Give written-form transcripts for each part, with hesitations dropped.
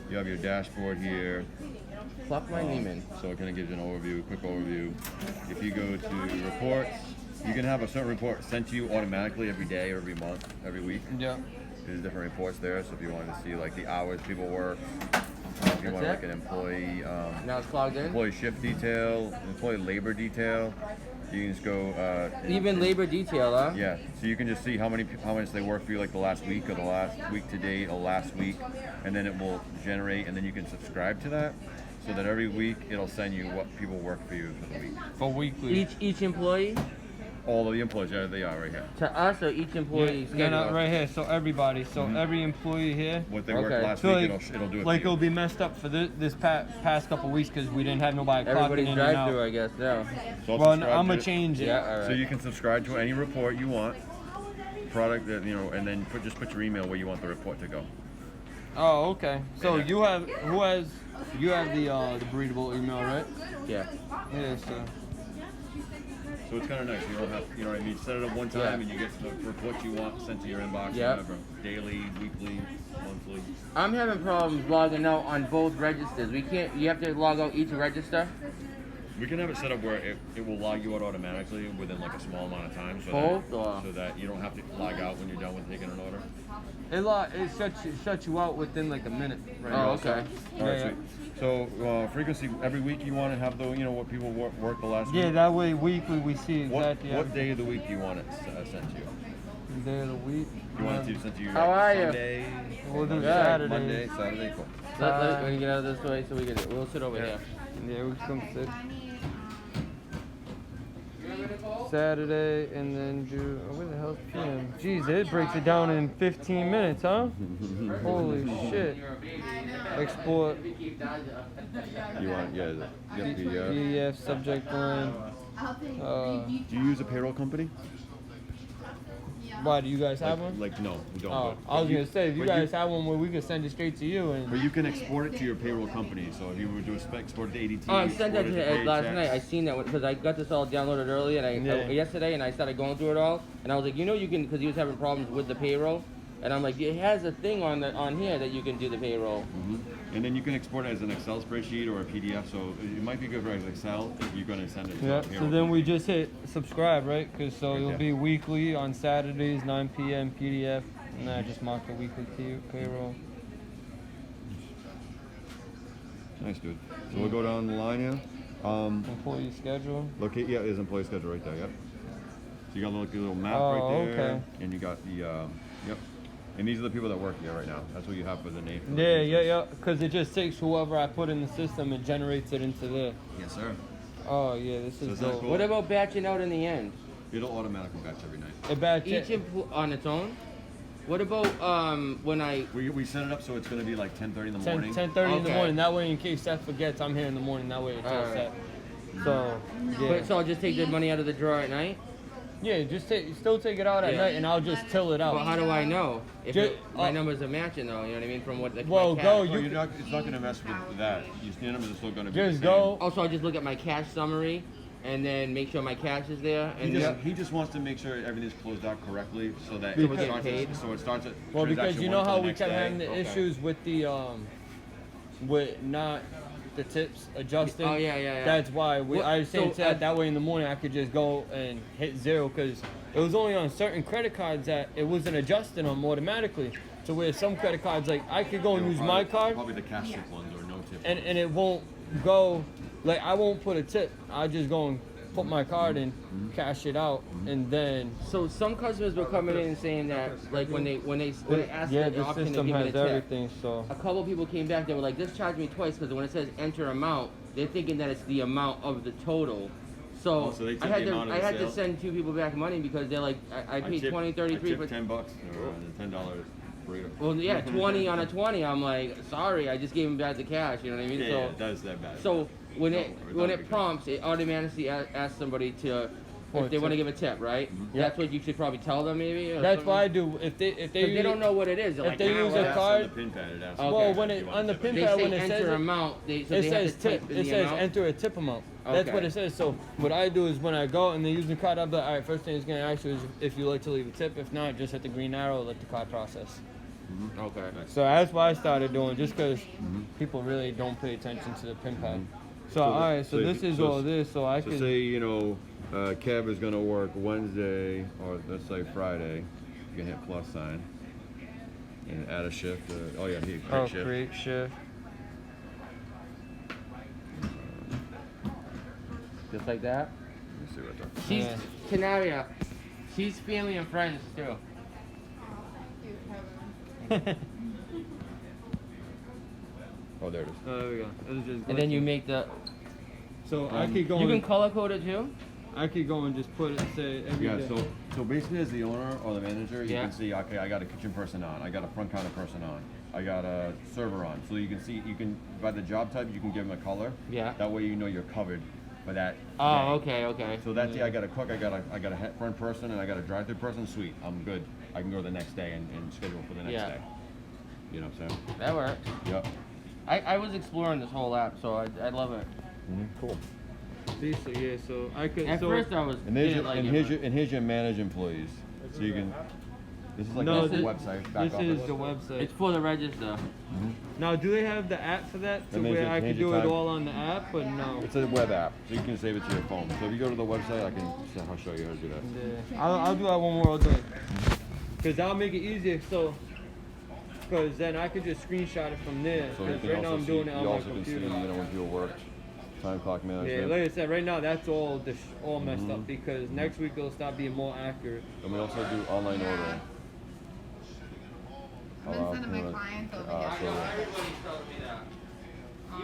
You have your dashboard here. Pluck my name in. So it kind of gives you an overview, quick overview. If you go to reports, you can have a certain report sent to you automatically every day, or every month, every week. Yeah. There's different reports there. So if you wanted to see like the hours people work, if you want like an employee, Now it's clogged in. employee shift detail, employee labor detail, you can just go. Even labor detail, huh? Yeah. So you can just see how much they work for you, like the last week, or the last week to date, or last week, and then it will generate, and then you can subscribe to that. So that every week it'll send you what people work for you for the week. For weekly. Each employee? All of the employees, yeah, they are right here. To us or each employee? Yeah, no, right here. So everybody. So every employee here. What they worked last So week, like, it'll do it. Like for you. it'll be messed up for this past couple weeks because we didn't have nobody clocking Everybody's in and drive out. through, I guess. Yeah. So I'll Well, subscribe I'm to gonna it. change it. Yeah. All right. So you can subscribe to any report you want, product that and then just put your email where you want the report to go. Oh, okay. So Yeah. you have the breathable email, right? Yeah. Yeah. So. So it's kind of nice. You don't have, you know what I mean? Set it up one time and you get the report you want sent to your inbox. Yeah. Whatever. Daily, weekly, monthly. I'm having problems logging out on both registers. We can't. You have to log out each register. We can have it set up where it will log you out automatically within like a small amount of time, so that you don't have to log out when you're done with taking an order. It shuts you out within like a minute. Right? Oh, okay. All right, Yeah. sweet. So frequency every week you want to have what people work the last Yeah, week. that way weekly we see exactly. What day of the week do you want it sent to you? Day of the week. You want it to sent to you? How are you? Sunday, We'll do Good. Saturday. Monday, Saturday, cool. Let me get out of this way so we'll sit over here. Yeah, we can sit. Saturday and then do. Where the hell's PM? Jeez, it breaks it down in 15 minutes, huh? Holy shit. Export. You want the PDF subject line. Do you use a payroll company? Why do you guys have one? Like no, we don't. Oh, but I was gonna say if you but guys have one where we could send it straight to you and. But you can export it to your payroll company. So if you were to export it to ADT, Oh, I sent that export to it Ed last Paychex. night. I seen that because I got this all downloaded early and yesterday, and I started going through it all, and I was like, you can, because he was having problems with the payroll, and I'm like, it has a thing on here that you can do the payroll. Mm-hmm. And then you can export it as an Excel spreadsheet or a PDF. So it might be good for Excel if you're going to send it to Yeah, a so payroll then we company. just hit subscribe, right? Because it'll be weekly on Saturdays, 9 p.m. PDF, and then I just mark the weekly payroll. Nice, dude. So we'll go down the line here. Employee schedule. There's employee schedule right there. Yep. So you got a little map Oh, right there, okay. and you got the yep. And these are the people that work here right now. That's what you have for the name. Yeah. Because it just takes whoever I put in the system and generates it into there. Yes, sir. Oh yeah, this is that dope. cool? What about batching out in the end? It'll automatically batch every night. A batch. Each on its own? What about when I... We set it up so it's going to be like 10:30 in the 10:30 morning. in the Okay. morning. That way, in case Seth forgets, I'm here in the morning. That way, it's all set. So yeah. So I'll just take the money out of the drawer at night? Yeah, just still take it out at night, and I'll just till it out. Well, how do I know if Ju- my numbers are matching though? You know what I mean? From what the Well, my go. cash. It's not going to mess with that. Your numbers are still going to be Just the same. go. Also, I just look at my cash summary and then make sure my cash is there. And He just wants to make sure everything's closed out correctly so that Because- it starts at Well, because transaction you know one for how the we next kept day. having the issues with the with not the tips adjusting. Oh, yeah. That's why I was saying So, that way in the morning I could just go and hit zero because it was only on certain credit cards that it wasn't adjusting them automatically. So where some credit cards, like I could go and use my card Probably the cash tip ones or no tip. and it won't go, like I won't put a tip. I just go and put my card in, cash it out, and then So some customers were coming in and saying that, like when they asked yeah, the the option to system give me has the tip, everything. So a couple people came back. They were like, "This charged me twice because when it says enter amount, they're thinking that it's the amount of the total." So, So they took I had the to amount of I the had to sale? send 2 people back money because they're like, I paid tipped- 20, 33 I for tipped $10 or $10 burrito. Well, yeah, 20 on a 20. I'm like, sorry, I just gave him back the cash. You know what I mean? Yeah, so, it does that bad. So when No, it it's when not a it big prompts, it automatically asks somebody to For if they a want to tip. give a tip, right? Mm-hmm. That's what you should probably tell them, maybe. Or that's something? what I do. If they 'Cause they don't know what it is. They're if like, they "Ah, use well, a That's card- on the pin pad, it asks Okay. Well, if when you it want on the to tip pin it. They pad say when it enter says it, amount. So it they says have to tip. type in It the says amount. enter a tip amount. That's what Okay. it says. So what I do is when I go and they use the card, I'll be like, all right, first thing it's gonna ask you is if you like to leave a tip. If not, just hit the green arrow, let the card process. Okay. So that's what I started doing, just because people really don't pay attention to the pin pad. So alright, so this is all this, so I So could. say, you know, Kev is gonna work Wednesday, or let's say Friday. You can hit plus sign. And add a shift. Oh yeah, he create shift. Create shift. Just like that. Let me see what that. She's Yeah. Canaria. She's family and friends too. Oh, there it is. Oh, there we go. It was just And then you glitching. make the. So I could go. You can and, color code it too. I could go and just put it, say every Yeah, day. so basically as the owner or the manager, you Yeah. can see, okay, I got a kitchen person on, I got a front counter person on, I got a server on. So you can see, you can, by the job type, you can give them a color. Yeah. That way you know you're covered for that Oh, day. okay. So that day I got a cook, I got a front person, and I got a drive-through person, sweet, I'm good. I can go the next day and schedule for the next Yeah. day. You know what I'm saying? That works. Yep. I was exploring this whole app, so I love it. Cool. See, so yeah, so I could. At so first I was And here's didn't your, like and it, here's but- your, and here's your manage employees. So you can, this is like No, a this- website, back this office. is the website. It's for the register. Now, do they have the app for that? To That means where it I could changes do it time. all on the app, but no. It's a web app, so you can save it to your phone. So if you go to the website, I'll show you how to do that. Yeah. I'll do that one more day. Cause that'll make it easier. So, cause then I could just screenshot it from there. So you Cause can right now also I'm see, doing it on you my also can see, computer. you know, when people work, time clock Yeah, management. like I said, right now that's all all messed up because next week it'll start being more accurate. And we also do online ordering. I've been sending my clients over here. So Everybody's telling me that. I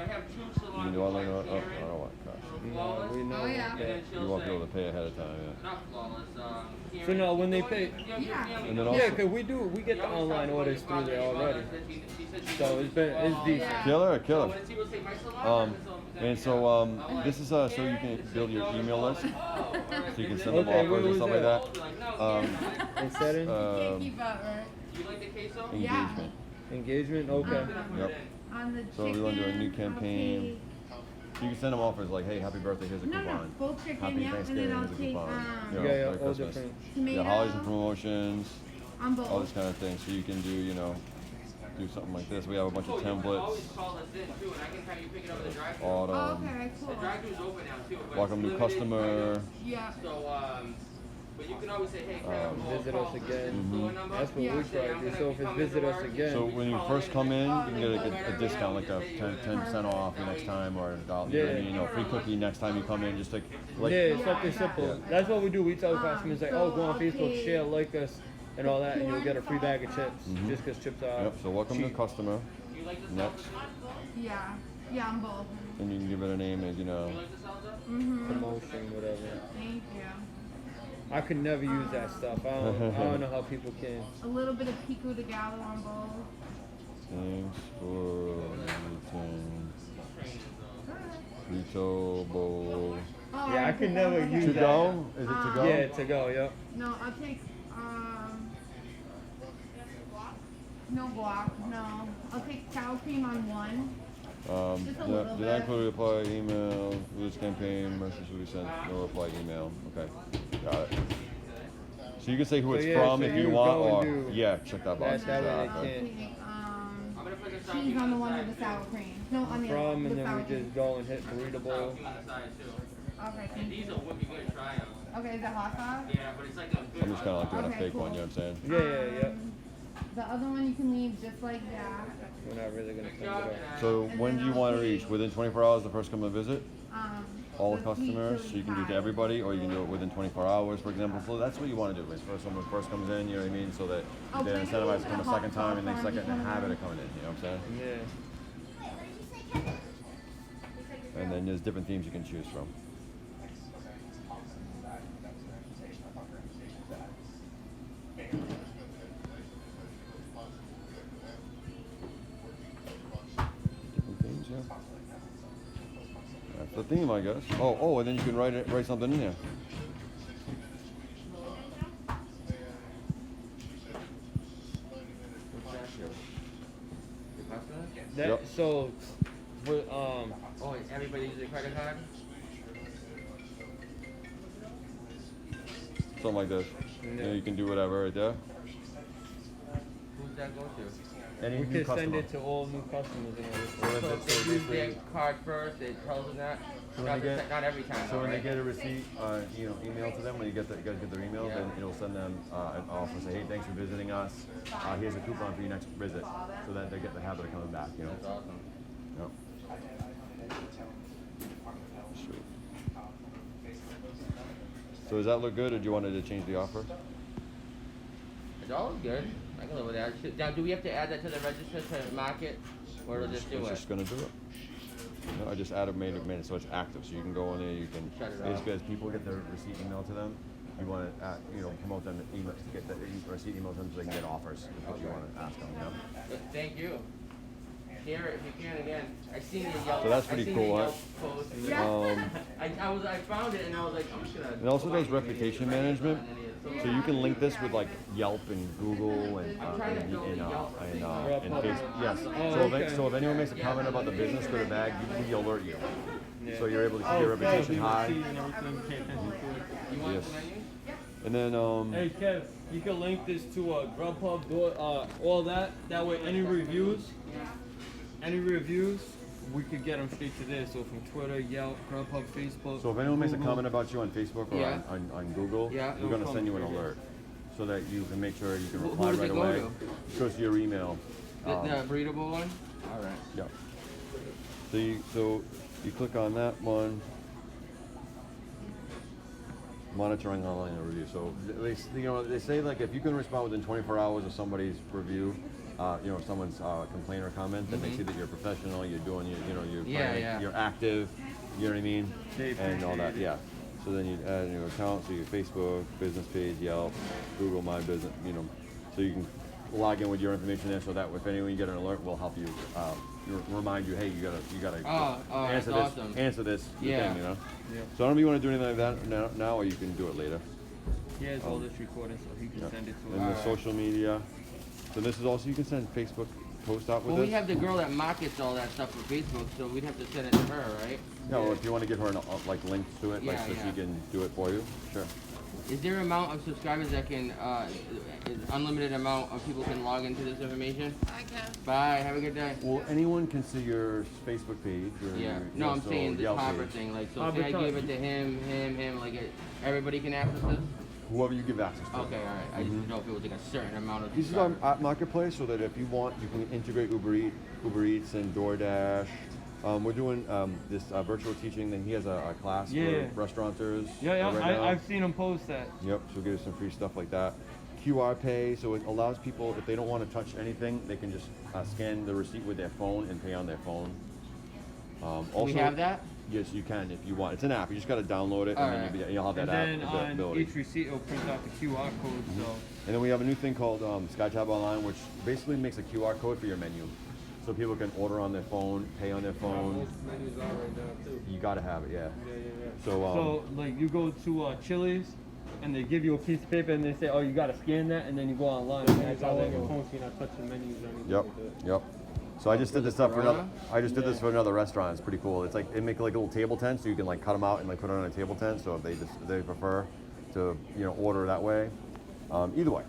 have two you salons. can do online order. Oh, I don't want cash. No, we know. Oh, yeah. that. You won't be able to pay ahead of time, yeah. Not flawless. So now when they pay, Yeah. And then yeah, also, cause we get the online orders through there already. So it's decent. killer. And so this is so you can build your email list, so you can send them Okay, offers what and was stuff like that. In settings, Can't keep up, right? You like the queso? Engagement. engagement, okay. Yep. On the So if you want to do a new chicken, I'll campaign, you can send them offers like, hey, happy birthday, here's a take- No, no, coupon. full chicken, Happy yeah, and Thanksgiving, then I'll here's a take coupon. You know, Yeah, Merry all Christmas. different. tomato Yeah, holidays and promotions, on both. all this kind of thing. So you can do, you know, do something like this. We have a bunch of templates. Always call us in too, and I can have you pick it up at the drive-thru. Oh, Autumn. okay, cool. The drive-thru's open now too. But Welcome it's new limited. customer. Yeah. So, but you can always say, hey, can I have a Visit call us for again. the store number? That's what Yeah. we try to do. So if it's visit us again, So when you first come in, you can get a discount, like a 10% off the next time, or $1. Yeah. You know, free cookie next time you come in. Just like yeah, something simple. Yeah. That's what we do. We tell customers like, oh, go on so Facebook, okay. share, like us, and all that, and you'll get a free bag of chips. Just because chips are Yep. So welcome cheap. to customer. You like the Next, Yeah. Yeah, on both. and you can give it a name, and you know. You like the salsa? Mm-hmm. Promotion, whatever. Thank you. I could never use that stuff. I don't know how people can. A little bit of pico de gallo on both. Thanks for everything. Rito bowl. Oh, Yeah, I could never use To that. go? Is it to go? Yeah, to go. Yep. No, I'll take, no guac, no. I'll take sour cream on one. Just a little Did I bit. include a reply email with this campaign? Message will be sent. No reply email. Okay, got it. So you can say who So it's yeah, from so if you you want, go or and do yeah, check that box. that way they I'll can't. take, I'm gonna put the sour cheese cream on the on one side. with the sour cream. No, I mean, From, the and then sour we cream. just go and hit burrito Sour bowl. cream on the side too. Okay, And thank these you. would be good tryouts. Okay, is that hot sauce? Yeah, but it's like a good. I'm just kind of like doing a Okay, fake cool. one. You know what I'm saying? Yeah. The other one you can leave just like that. We're not really gonna send it up. So when do you want to reach? Within 24 hours, the first come and visit all the The sweet customers. chili So you can do it to pie. everybody, or you can do it within 24 hours, for example. So that's what you want to do. Is first someone first comes in, you know what I mean, so that Oh, they're but incentivized to come a hot second time, and they sauce second on the habit each of coming in. You know what I'm saying? Yeah. And then there's different themes you can choose from. Different themes, yeah. That's the theme, I guess. Oh, and then you can write something in there. That Yep. so, we're, Oh, everybody uses a credit card? Something like this. Yeah. You know, you can do whatever right there. Who's that go to? Any We new can send customer. it to all new customers and everything. So So if if they use basically- their card first, it tells them that. So when Not, they get- not every time. So though, when they right? get a receipt, email to them, when you get you gotta get their email, Yeah. then it'll send them an offer, say, hey, thanks for visiting us. Here's a coupon for your next visit, so that they get the habit of coming back. That's awesome. Yep. Sweet. So does that look good, or do you want to change the offer? It's all good. I can live with that. Now, do we have to add that to the register to mark it, or We're will just do we're it? just gonna do it. No, I just made it so it's active, so you can go in there. You can Shut it basically off. as people get their receipt emailed to them, you want to promote them to email to get the receipt emailed to them so they can get offers. Is what you want to ask them. Yeah. Thank you. Share it if you can again. I seen your Yelp. So that's pretty I seen cool, your huh? Yelp post. Um, I found it and I was like, I'm just gonna. It also does reputation management, so you can link this with like Yelp and Google and Facebook. Yes. So if anyone makes a comment about the business or the bag, we alert you. So you're able to keep your reputation high. You want Yes. the menu? And then Hey Kev, you can link this to Grubhub, all that. That way, any reviews, we could get them straight to this. So from Twitter, Yelp, Grubhub, Facebook. so if anyone makes a Google. comment about you on Facebook or Yeah. on Google, Yeah. we're gonna It'll send you an come through. alert so that you can make sure you can Who reply does it right go away. to? It goes to your email. The breedable one? Alright. Yeah. So you click on that one. Monitoring online review. So they say like if you can respond within 24 hours of somebody's review, someone's complaint or comment, then they see that you're professional, you're doing you're Yeah. you're active, you know what I mean, They and all that. appreciate it. Yeah. So then you add a new account, so your Facebook, business page, Yelp, Google My Business, so you can log in with your information there, so that if anyone you get an alert, we'll help you, remind you, hey, you gotta answer that's this, awesome. answer this Yeah. thing, Yeah. So I don't know if you want to do anything like that now, or you can do it later. He has all this recorded, so he can send it to And us. the social media. So this is also, you can send Facebook post out with Well, this. we have the girl that markets all that stuff for Facebook, so we'd have to send it to her, right? Yeah, well, if you want to give her like links to it, Yeah, so yeah. she can do it for you, sure. Is there an amount of subscribers that can, unlimited amount of people can log into this information? I guess. Bye, have a good day. Well, anyone can see your Facebook page. Or Yeah. your, No, I'm so saying this Yelp Harbor page. thing. Like, so say I gave it to him, like, everybody can access this? Whoever you give access to. Okay, alright. I just didn't know if it was like a certain amount of This is our subscribers. app marketplace, so that if you want, you can integrate Uber Eats and DoorDash. We're doing this virtual teaching, and he has a class Yeah. for restaurateurs. Yeah, right now. I've seen him post that. Yep, so we'll give you some free stuff like that. QR pay, so it allows people, if they don't want to touch anything, they can just scan the receipt with their phone and pay on their phone. Do we have that? Yes, you can if you want. It's an app. You just got to download it, and Alright. then you'll have that And app then with on the ability. each receipt, it'll print out the QR code. So And then we have a new thing called SkyTab Online, which basically makes a QR code for your menu. So people can order on their phone, pay on their phone. most menus are right now too. You got to have it, yeah. Yeah. So, So like you go to Chili's, and they give you a piece of paper, and they say, oh, you gotta scan that, and then you go online. And that's how they go. phone, so you're not touching menus or anything yep, like that. yep. So I just did this stuff for another. Corona? I just did this for another restaurant. It's pretty cool. It's like they make like a little table tent, so you can like cut them out and like put it on a table tent. So if they prefer to order that way, either way.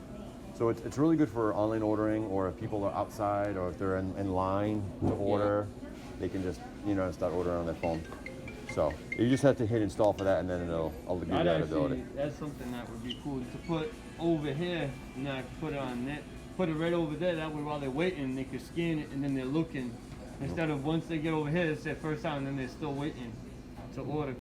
So it's really good for online ordering, or if people are outside, or if they're in line to order, they can just start ordering on their phone. So you just have to hit install for that, and then I'll give you that ability. That's something that would be cool to put over here, not put it on net. Put it right over there. That way, while they're waiting, they can scan it, and then they're looking. Instead of once they get over here, it's their first time, and then they're still waiting to order.